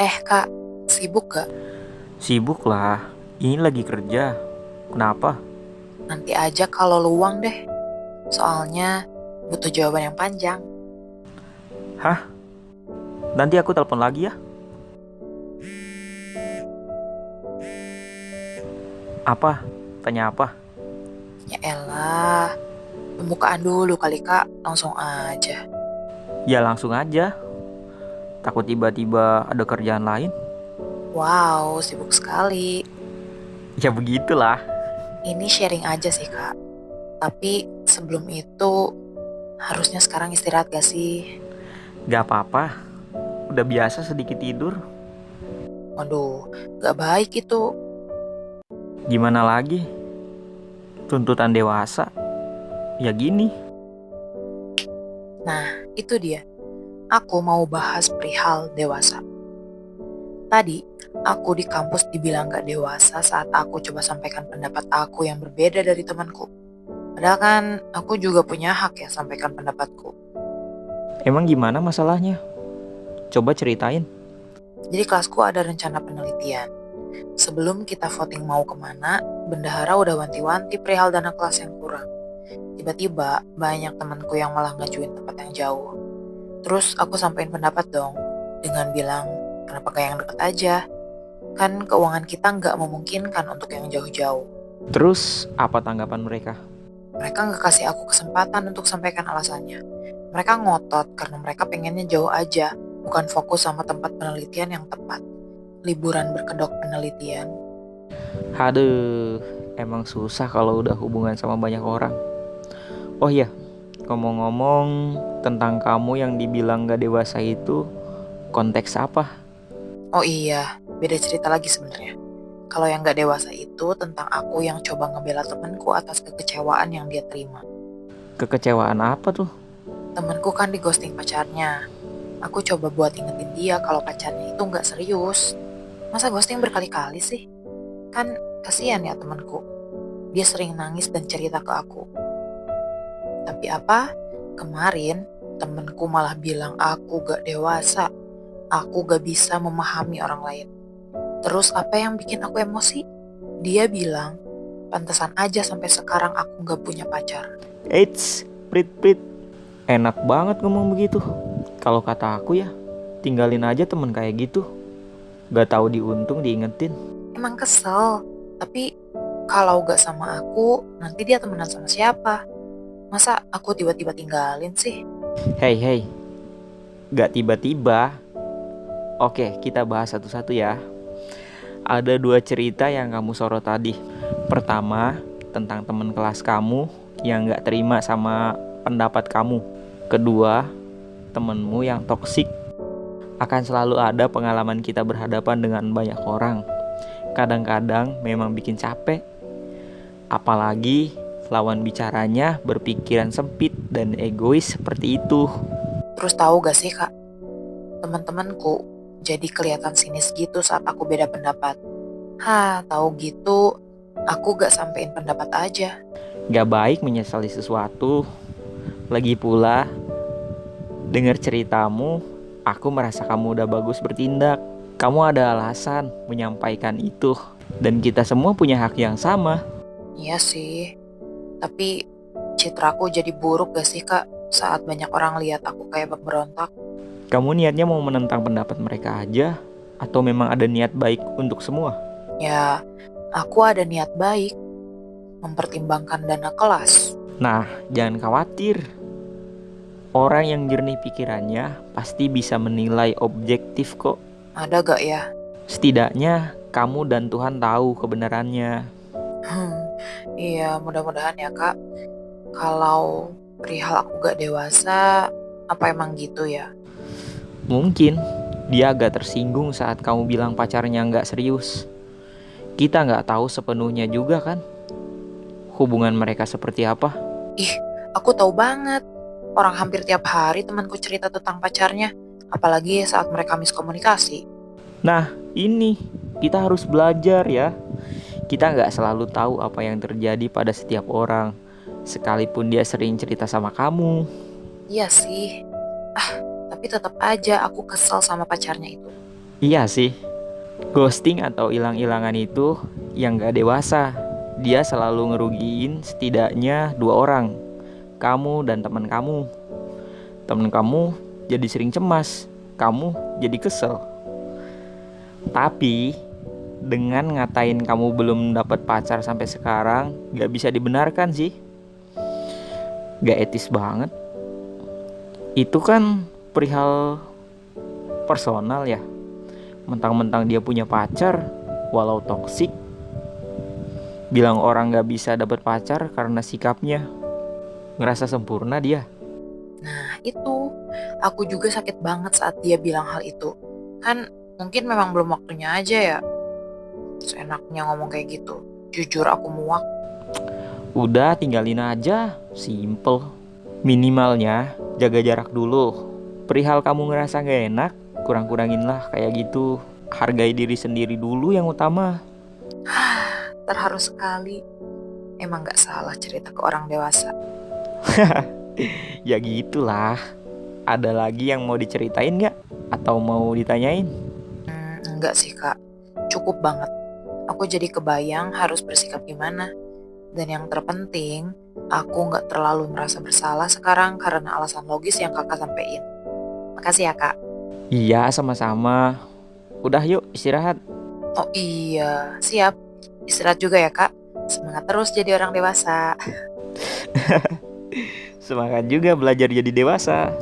Kak, sibuk gak? Sibuk lah, ini lagi kerja. Kenapa? Nanti aja kalau luang deh. Soalnya butuh jawaban yang panjang. Hah? Nanti aku telepon lagi ya. Apa? Tanya apa? Ya elah, pembukaan dulu kali Kak, langsung aja. Ya langsung aja. Takut tiba-tiba ada kerjaan lain. Wow, sibuk sekali. Ya begitulah. Ini sharing aja sih Kak. Tapi sebelum itu, harusnya sekarang istirahat gak sih? Gak apa-apa. Udah biasa sedikit tidur. Waduh, gak baik itu. Gimana lagi? Tuntutan dewasa. Ya gini. Nah, itu dia. Aku mau bahas perihal dewasa. Tadi, aku di kampus dibilang gak dewasa saat aku coba sampaikan pendapat aku yang berbeda dari temanku. Padahal kan aku juga punya hak ya sampaikan pendapatku. Emang gimana masalahnya? Coba ceritain. Jadi kelasku ada rencana penelitian. Sebelum kita voting mau kemana, bendahara udah wanti-wanti perihal dana kelas yang kurang. Tiba-tiba banyak temanku yang malah ngajuin tempat yang jauh. Terus aku sampein pendapat dong, dengan bilang, kenapa gak yang deket aja? Kan keuangan kita nggak memungkinkan untuk yang jauh-jauh. Terus apa tanggapan mereka? Mereka nggak kasih aku kesempatan untuk sampaikan alasannya. Mereka ngotot karena mereka pengennya jauh aja, bukan fokus sama tempat penelitian yang tepat. Liburan berkedok penelitian. Aduh, emang susah kalau udah hubungan sama banyak orang. Oh iya, ngomong-ngomong tentang kamu yang dibilang gak dewasa itu, konteks apa? Oh iya, beda cerita lagi sebenarnya. Kalau yang nggak dewasa itu tentang aku yang coba ngebela temanku atas kekecewaan yang dia terima. Kekecewaan apa tuh? Temanku kan di ghosting pacarnya. Aku coba buat ingetin dia kalau pacarnya itu nggak serius. Masa ghosting berkali-kali sih? Kan kasihan ya temanku. Dia sering nangis dan cerita ke aku. Tapi apa? Kemarin temenku malah bilang aku gak dewasa. Aku gak bisa memahami orang lain. Terus apa yang bikin aku emosi? Dia bilang, pantesan aja sampai sekarang aku gak punya pacar. Eits, prit prit. Enak banget ngomong begitu. Kalau kata aku ya, tinggalin aja temen kayak gitu. Gak tahu diuntung diingetin. Emang kesel, tapi kalau gak sama aku, nanti dia temenan sama siapa? Masa aku tiba-tiba tinggalin sih? Hey hey, gak tiba-tiba. Oke, kita bahas satu-satu ya. Ada dua cerita yang kamu sorot tadi. Pertama, tentang temen kelas kamu yang gak terima sama pendapat kamu. Kedua, temenmu yang toksik. Akan selalu ada pengalaman kita berhadapan dengan banyak orang. Kadang-kadang memang bikin capek. Apalagi lawan bicaranya berpikiran sempit dan egois seperti itu. Terus tahu gak sih kak, teman-temanku jadi kelihatan sinis gitu saat aku beda pendapat. Tahu gitu, aku gak sampein pendapat aja. Gak baik menyesali sesuatu. Lagi pula, dengar ceritamu, aku merasa kamu udah bagus bertindak. Kamu ada alasan menyampaikan itu. Dan kita semua punya hak yang sama. Iya sih, tapi citraku jadi buruk gak sih kak saat banyak orang lihat aku kayak berontak. Kamu niatnya mau menentang pendapat mereka aja? Atau memang ada niat baik untuk semua? Ya, aku ada niat baik, mempertimbangkan dana kelas. Nah, jangan khawatir. Orang yang jernih pikirannya pasti bisa menilai objektif kok. Ada gak ya? Setidaknya kamu dan Tuhan tahu kebenarannya. Hmm, iya mudah-mudahan ya kak. Kalau perihal aku gak dewasa, apa emang gitu ya? Mungkin dia agak tersinggung saat kamu bilang pacarnya nggak serius. Kita nggak tahu sepenuhnya juga kan hubungan mereka seperti apa. Ih, aku tahu banget. Orang hampir tiap hari temanku cerita tentang pacarnya. Apalagi saat mereka miskomunikasi. Nah ini kita harus belajar ya. Kita nggak selalu tahu apa yang terjadi pada setiap orang. Sekalipun dia sering cerita sama kamu. Iya sih. Ah, tapi tetap aja aku kesel sama pacarnya itu. Iya sih, ghosting atau hilang-hilangan itu yang gak dewasa. Dia selalu ngerugiin setidaknya dua orang, kamu dan teman kamu. Teman kamu jadi sering cemas, kamu jadi kesel. Tapi dengan ngatain kamu belum dapat pacar sampai sekarang gak bisa dibenarkan sih. Gak etis banget. Itu kan perihal personal ya. Mentang-mentang dia punya pacar, walau toksik, bilang orang gak bisa dapat pacar karena sikapnya. Ngerasa sempurna dia. Nah itu, aku juga sakit banget saat dia bilang hal itu. Kan mungkin memang belum waktunya aja ya. Seenaknya ngomong kayak gitu. Jujur aku muak. Udah tinggalin aja, simple. Minimalnya jaga jarak dulu. Perihal kamu ngerasa gak enak, kurang-kurangin lah kayak gitu. Hargai diri sendiri dulu yang utama. Terharu sekali. Emang gak salah cerita ke orang dewasa. Ya gitulah. Ada lagi yang mau diceritain gak? Atau mau ditanyain? Enggak sih kak. Cukup banget. Aku jadi kebayang harus bersikap gimana. Dan yang terpenting, aku gak terlalu merasa bersalah sekarang karena alasan logis yang kakak sampein. Makasih ya kak. Iya, sama-sama. Udah yuk istirahat. Oh iya, siap. Istirahat juga ya kak. Semangat terus jadi orang dewasa. Semangat juga belajar jadi dewasa.